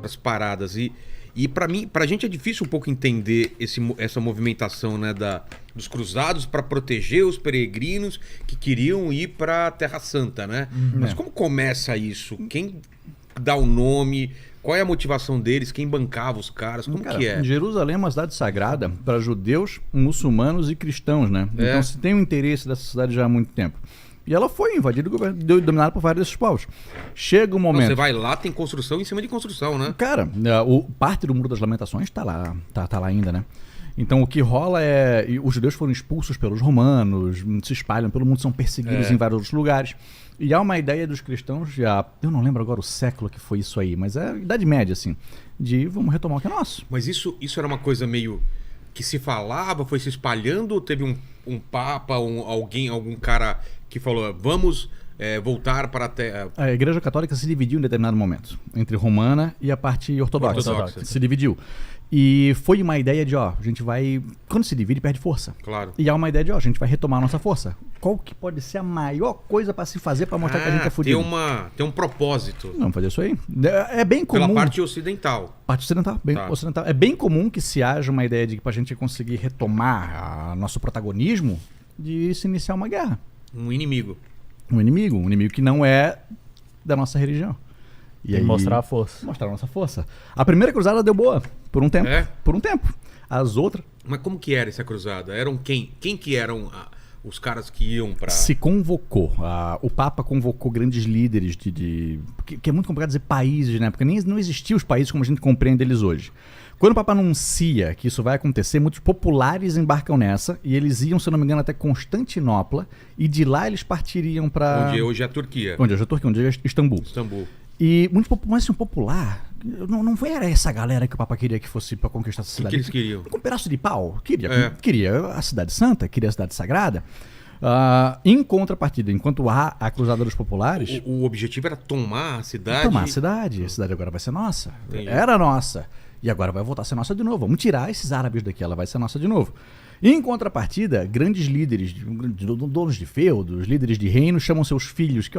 outras paradas. E para mim, pra gente é difícil um pouco entender essa movimentação, né, dos cruzados para proteger os peregrinos que queriam ir para Terra Santa, né? Mas como começa isso? Quem dá o nome? Qual é a motivação deles? Quem bancava os caras? Como que é? Jerusalém é uma cidade sagrada para judeus, muçulmanos e cristãos, né? Então se tem um interesse dessa cidade já há muito tempo. E ela foi invadida e dominada por vários desses povos. Chega um momento... Você vai lá, tem construção em cima de construção, né? Cara, parte do Muro das Lamentações está lá, tá lá ainda, né? Então o que rola é... Os judeus foram expulsos pelos romanos, se espalham pelo mundo, são perseguidos em vários outros lugares. E há uma ideia dos cristãos, eu não lembro agora o século que foi isso aí, mas é a Idade Média, assim, de vamos retomar o que é nosso. Mas isso era uma coisa meio que se falava, foi se espalhando, ou teve um papa, algum cara que falou, vamos voltar para a Terra? A Igreja Católica se dividiu em determinado momento, entre romana e a parte ortodoxa. Se dividiu. E foi uma ideia de, a gente vai... Quando se divide, perde força. Claro. E há uma ideia de, a gente vai retomar a nossa força. Qual que pode ser a maior coisa para se fazer para mostrar que a gente é fudido? Tem um propósito. Vamos fazer isso aí. É bem comum... Pela parte ocidental. Parte ocidental, ocidental. É bem comum que se haja uma ideia de que para a gente conseguir retomar nosso protagonismo, de se iniciar uma guerra. Um inimigo. Um inimigo que não é da nossa religião. E aí, mostrar a força. Mostrar a nossa força. A primeira cruzada deu boa, por um tempo. Por um tempo. As outras... Mas como que era essa cruzada? Eram quem? Quem que eram os caras que iam para... Se convocou. O Papa convocou grandes líderes que é muito complicado dizer países, né? Porque não existiam os países como a gente compreende eles hoje. Quando o Papa anuncia que isso vai acontecer, muitos populares embarcam nessa e eles iam, se eu não me engano, até Constantinopla e de lá eles partiriam para... Onde hoje é a Turquia. Onde hoje é a Turquia, onde hoje é Istambul. E muito mas assim, popular, não era essa galera que o Papa queria que fosse para conquistar essa cidade. O que eles queriam? Com um pedaço de pau. Queria a cidade santa, queria a cidade sagrada. Em contrapartida, enquanto há a cruzada dos populares... O objetivo era tomar a cidade? Tomar a cidade. A cidade agora vai ser nossa. Entendi. Era nossa. E agora vai voltar a ser nossa de novo. Vamos tirar esses árabes daqui, ela vai ser nossa de novo. Em contrapartida, grandes líderes, donos de feudos, líderes de reino, chamam seus filhos que,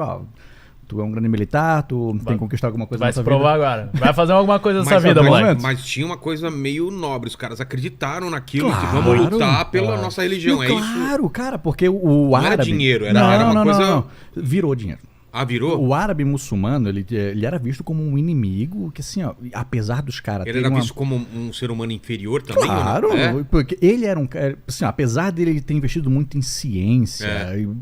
tu é um grande militar, tu tem que conquistar alguma coisa na sua vida. Vai se provar agora. Vai fazer alguma coisa nessa vida, moleque. Mas tinha uma coisa meio nobre. Os caras acreditaram naquilo. Claro, vamos lutar pela nossa religião. Claro, cara, porque o árabe... Não era dinheiro, era uma coisa... Não. Virou dinheiro. Virou? O árabe muçulmano, ele era visto como um inimigo que, assim, apesar dos caras... Ele era visto como um ser humano inferior também? Claro, porque ele era um cara... Assim, apesar dele ter investido muito em ciência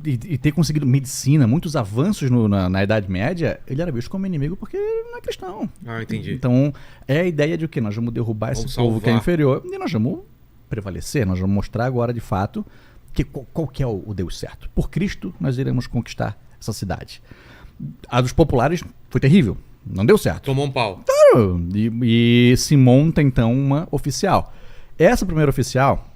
e ter conseguido medicina, muitos avanços na Idade Média, ele era visto como inimigo porque ele não é cristão. Entendi. Então, é a ideia de o quê? Nós vamos derrubar esse povo que é inferior e nós vamos prevalecer, nós vamos mostrar agora, de fato, qual que é o Deus certo. Por Cristo, nós iremos conquistar essa cidade. A dos populares foi terrível. Não deu certo. Tomou um pau. Claro. E se monta, então, uma oficial. Essa primeira oficial,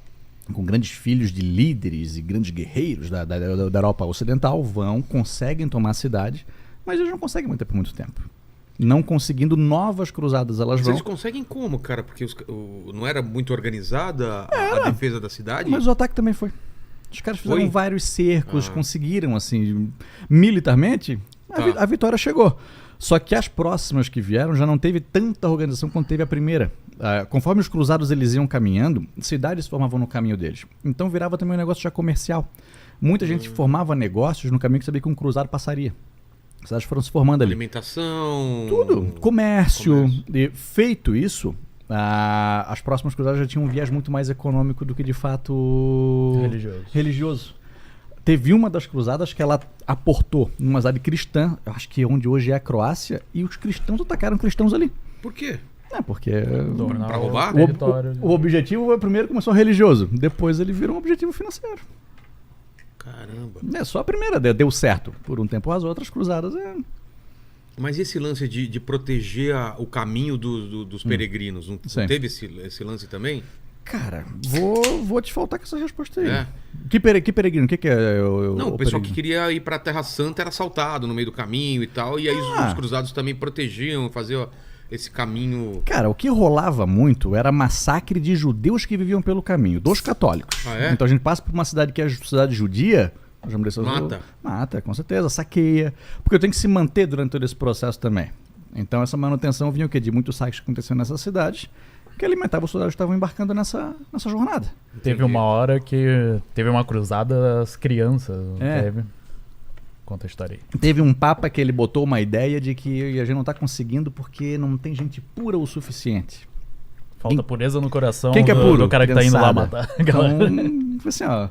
com grandes filhos de líderes e grandes guerreiros da Europa Ocidental, conseguem tomar a cidade, mas eles não conseguem manter por muito tempo. Não conseguindo novas cruzadas, elas vão... Eles conseguem como, cara? Porque não era muito organizada a defesa da cidade? Mas o ataque também foi. Os caras fizeram vários cercos, conseguiram, assim, militarmente, a vitória chegou. Só que as próximas que vieram já não teve tanta organização quanto teve a primeira. Conforme os cruzados eles iam caminhando, cidades se formavam no caminho deles. Então virava também um negócio já comercial. Muita gente formava negócios no caminho que sabia que um cruzado passaria. As cidades foram se formando ali. Alimentação... Tudo. Comércio. E feito isso... as próximas cruzadas já tinham um viés muito mais econômico do que de fato religioso. Teve uma das cruzadas que ela aportou numa cidade cristã, eu acho que onde hoje é a Croácia, e os cristãos atacaram cristãos ali. Por quê? Porque pra roubar? O objetivo primeiro começou religioso, depois ele virou um objetivo financeiro. Caramba. Só a primeira deu certo. Por um tempo as outras cruzadas Mas esse lance de proteger o caminho dos peregrinos, não teve esse lance também? Cara, vou te faltar com essa resposta aí. Que peregrino? O que é o pessoal que queria ir pra Terra Santa era assaltado no meio do caminho e tal, e aí os cruzados também protegiam, faziam esse caminho... Cara, o que rolava muito era massacre de judeus que viviam pelo caminho, dos católicos. Então a gente passa por uma cidade que é a cidade judia... Mata, com certeza, saqueia. Porque eu tenho que se manter durante todo esse processo também. Então essa manutenção vinha o quê? De muitos saques que aconteciam nessa cidade, que alimentavam os soldados que estavam embarcando nessa jornada. Teve uma hora que teve uma cruzada das crianças. Teve. Conta a história aí. Teve um papa que ele botou uma ideia de que a gente não está conseguindo porque não tem gente pura o suficiente. Falta pureza no coração quem que é puro? Do cara que tá indo lá matar. Então, assim, ó,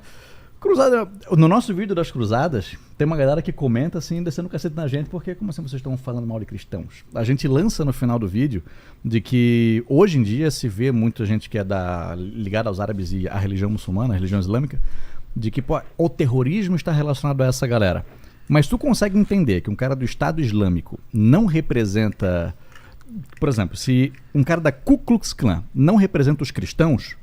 cruzada, no nosso vídeo das cruzadas, tem uma galera que comenta assim, descendo o cacete na gente, porque como assim vocês estão falando mal de cristãos? A gente lança no final do vídeo de que hoje em dia se vê muita gente que é ligada aos árabes e à religião muçulmana, a religião islâmica, de que o terrorismo está relacionado a essa galera. Mas tu consegue entender que um cara do Estado Islâmico não representa... Por exemplo, se um cara da Ku Klux Klan não representa os cristãos,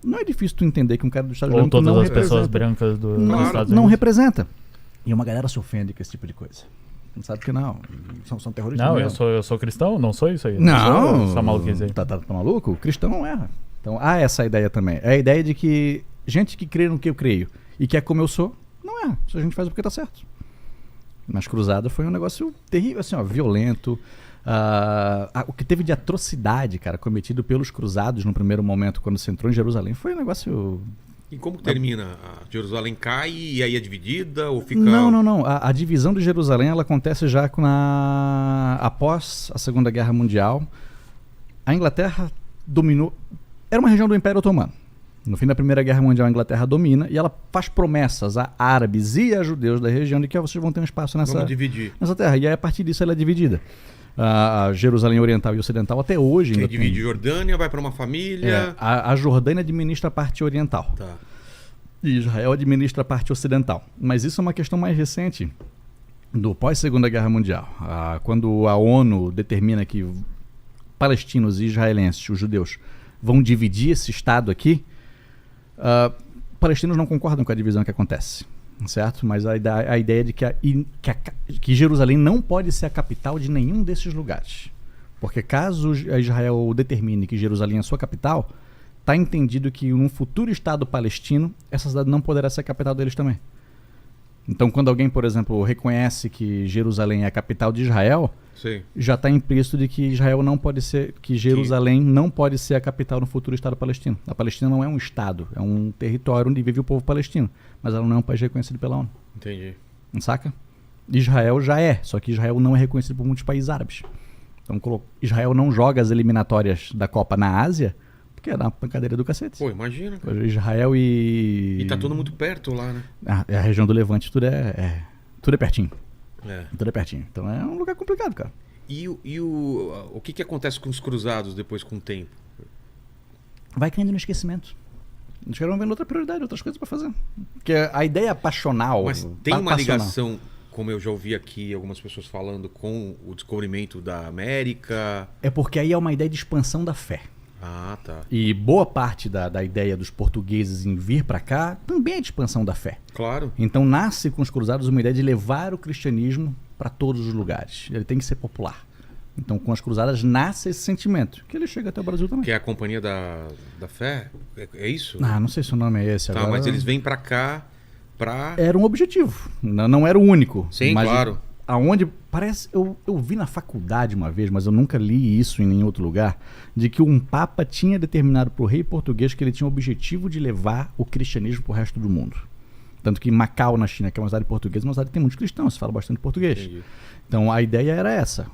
não é difícil tu entender que um cara do Estado Islâmico não representa. Ou todas as pessoas brancas dos Estados Unidos. Não representa. E uma galera se ofende com esse tipo de coisa. Não sabe que não. São terroristas. Não, eu sou cristão, não sou isso aí. Não. Sou maluquice aí. Tá maluco? O cristão não erra. Então há essa ideia também. É a ideia de que gente que crê no que eu creio e que é como eu sou, não erra. Isso a gente faz porque tá certo. Mas cruzada foi um negócio terrível, assim, ó, violento. O que teve de atrocidade, cara, cometido pelos cruzados no primeiro momento, quando se entrou em Jerusalém, foi um negócio... E como que termina? A Jerusalém cai e aí é dividida ou fica... Não. A divisão de Jerusalém, ela acontece já após a Segunda Guerra Mundial. A Inglaterra dominou... Era uma região do Império Otomano. No fim da Primeira Guerra Mundial, a Inglaterra domina e ela faz promessas a árabes e a judeus da região de que vocês vão ter um espaço nessa terra. E aí, a partir disso, ela é dividida. A Jerusalém Oriental e Ocidental até hoje... Quem divide Jordânia vai para uma família... A Jordânia administra a parte oriental. Tá. E Israel administra a parte ocidental. Mas isso é uma questão mais recente do pós-Segunda Guerra Mundial. Quando a ONU determina que palestinos e israelenses, os judeus, vão dividir esse Estado aqui, palestinos não concordam com a divisão que acontece, certo? Mas a ideia de que Jerusalém não pode ser a capital de nenhum desses lugares. Porque caso Israel determine que Jerusalém é a sua capital, está entendido que num futuro Estado palestino, essa cidade não poderá ser a capital deles também. Então, quando alguém, por exemplo, reconhece que Jerusalém é a capital de Israel, sim, já está implícito de que Israel não pode ser, que Jerusalém não pode ser a capital no futuro Estado palestino. A Palestina não é um Estado, é um território onde vive o povo palestino, mas ela não é um país reconhecido pela ONU. Entendi. Saca? Israel já é, só que Israel não é reconhecido por muitos países árabes. Então, Israel não joga as eliminatórias da Copa na Ásia, porque é na pancadeira do cacete. Pô, imagina, cara. Israel E tá tudo muito perto lá, né? A região do Levante, tudo é pertinho. É. Tudo é pertinho. Então é um lugar complicado, cara. E o que acontece com os cruzados depois com o tempo? Vai caindo no esquecimento. Os caras vão vendo outra prioridade, outras coisas pra fazer. Porque a ideia passional... Mas tem uma ligação, como eu já ouvi aqui algumas pessoas falando, com o descobrimento da América? É porque aí é uma ideia de expansão da fé. Ah, tá. E boa parte da ideia dos portugueses em vir para cá também é de expansão da fé. Claro. Então nasce com os cruzados uma ideia de levar o cristianismo para todos os lugares. Ele tem que ser popular. Então com as cruzadas nasce esse sentimento, que ele chega até o Brasil também. Que é a Companhia da Fé? É isso? Não sei se o nome é esse. Tá, agora... mas eles vêm para cá para... Era um objetivo, não era o único. Sim, mas claro. Aonde parece, eu vi na faculdade uma vez, mas eu nunca li isso em nenhum outro lugar, de que um papa tinha determinado para o rei português que ele tinha o objetivo de levar o cristianismo para o resto do mundo. Tanto que Macau, na China, que é uma cidade portuguesa, é uma cidade que tem muitos cristãos, se fala bastante português. Entendi. Então a ideia era essa.